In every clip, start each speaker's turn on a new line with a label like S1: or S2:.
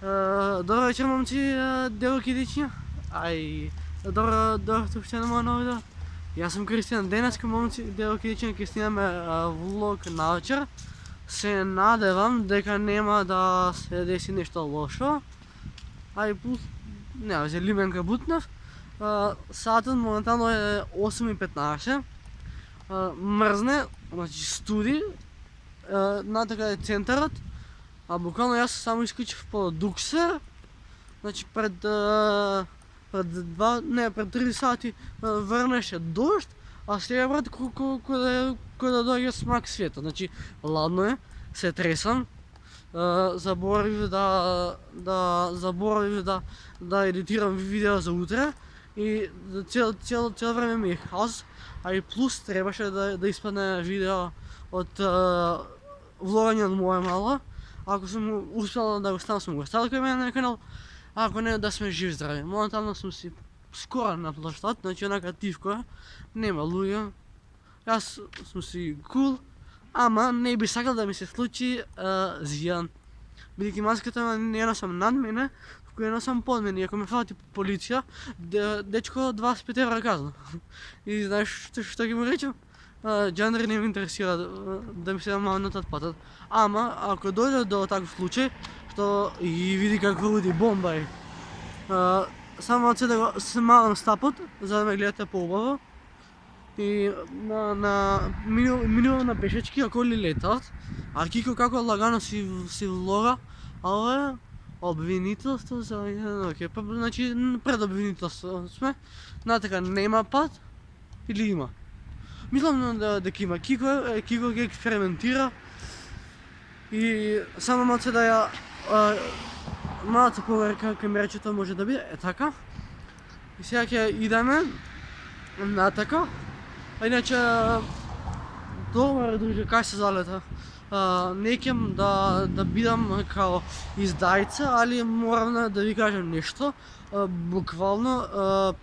S1: Добър вечер, момци, девойки и дечиња. Добро сте уште на моја нова видео. Јас сум Кристијан. Денеска, момци, девойки и дечиња, ќе снимаме влог навечер. Се надевам дека нема да се деси нешто лошо. Плюс, нема веќе, лименка бутнав. Сатот моментално е 8:15. Мрзне, значи студи. Натака е центарот. Буквално јас само искачив по Дуксер, значи пред 3 сати врнеше дожд, а сега брат кој да дојде смак света, значи ладно е, се тресам, заборавив да едитирам видео за утре и цел време ми е хаос, и плюс требаше да испадне видео од влогање од моја мала. Ако сум успел да го ставам, сум го ставил кај мене на канал, ако не, да сме живи здрави. Моментално сум си скоро на площад, значи онака тивко е, нема луѓе. Јас сум си кул, ама не би сакал да ми се случи зијан. Бидејќи маската не носам над мене, туку ја носам под мене, и ако ме фати полиција, дечко 25 евра казна. И знаеш што ќе му речем? Джендер не ме интересира да ми се намалнат патот. Ама, ако дојде до таков случај, што и види како луди бомба е, само од се да го смалам стапот, за да ме гледате поубаво. И минувам на пешечки, ако ли летаат, а Кико како лагано си влога, а ова е обвинителство за ноќе. Значи, пред обвинителство сме, натака нема пат или има? Мислам дека има. Кико ќе експериментира и само малце да ја малце поверка кај меречето може да биде, така. И сега ќе идеме натака. Иначе, добар друже, кај се залета? Не ќем да бидам као издајца, али морам да ви кажам нешто. Буквално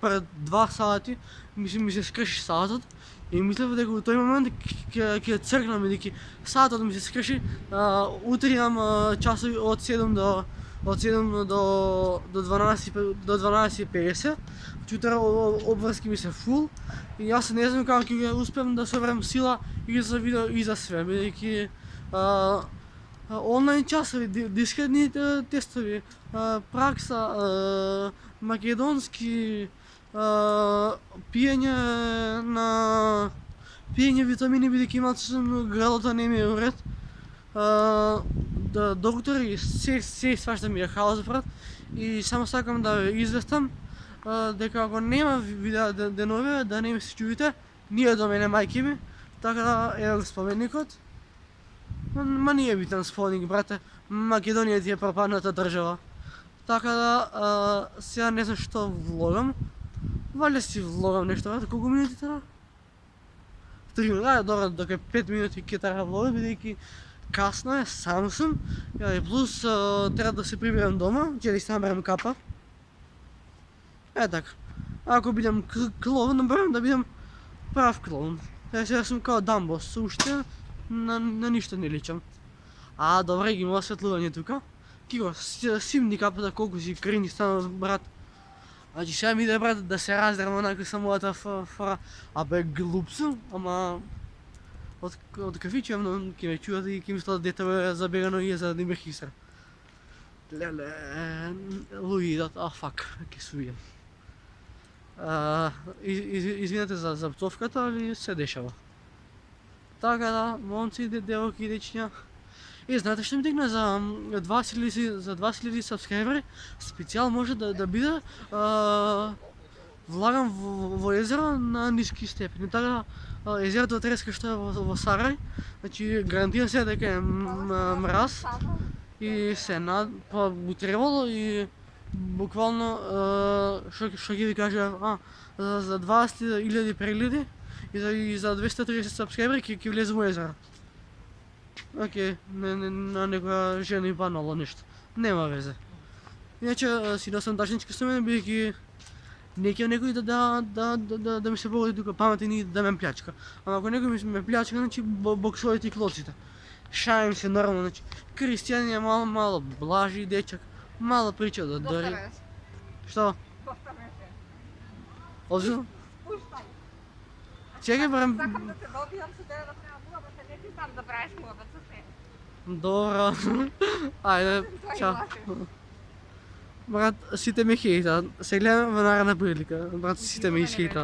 S1: пред 2 сати ми се скрши сатот. И мислев дека во тој момент ќе цркнам, бидејќи сатот ми се скрши, утре имам часови од 7 до 12:50. Утре обврски ми се фул и јас не знам како ќе успеам да соберам сила и за видео и за све, бидејќи онлайн часови, дискретни тестови, пракса, македонски, пиење витамини, бидејќи малце градото не ми е уред. Доктори, се свашта ми е хаос, брат. И само сакам да ве известам дека ако нема видеа денове, да не ми се чувите, ние до мене мајки ми, така да еден споменикот. Ма не е битен споменик, брате, Македонија ти е пропадната држава. Така да, сега не знам што влогам. Валја си влогам нешто, брате, колку минути тера? 3 минути, добро, дека 5 минути ќе тера влогам, бидејќи касно е, сам сум, и плюс треба да се приберам дома, ќе да си наберам капа. Така. Ако бидам клоун, наберам да бидам прав клоун. Сега сум као Дамбо, уште на ништо не личам. Добре, ги има осветлување тука. Кико, симни капата, колку си крини станал, брат. Значи сега ми иде, брат, да се раздрам онака со мојата фора. Глуп сум, ама од кафиче, но ќе ме чуат и ќе мислат дете е забегано и е за да ме хисра. Леле, луѓе идат, фак, ќе сујам. Извинете за пцовката, али се дешава. Така да, момци, девојки и дечиња. И знаете што ми дигна за 20.000 сабскрайбери, специјал може да биде влагам во езеро на ниски степени. Така езерото Треска што е во Сарај, значи гарантирам се дека е мраз и се би требало и буквално што ќе ви кажа, за 20.000 прегледи и за 230 сабскрайбери ќе влезем во езеро. Океј, на некоја жена и банало нешто. Нема везе. Иначе си носам дашничка со мене, бидејќи не ќе некој да ми се погоди тука паметен и да ме плячка. Ама ако некој ме плячка, значи боксовите и клоците. Шајам се нормално, значи Кристијан е мало блажи дечак, Мало причина,
S2: До
S1: дори.
S2: стареш.
S1: Що?
S2: До стареше.
S1: Отже,
S2: Пущай.
S1: чекай, брем.
S2: Чакам да те добијам со тебе да треба муабет, не ти сам да правиш муабет со се.
S1: Добро. Ајде,
S2: Тоа
S1: чао.
S2: е лаше.
S1: Брат, сите ме хейтат. Се гледаме во наредна прилика. Брат, сите ме изхейтат.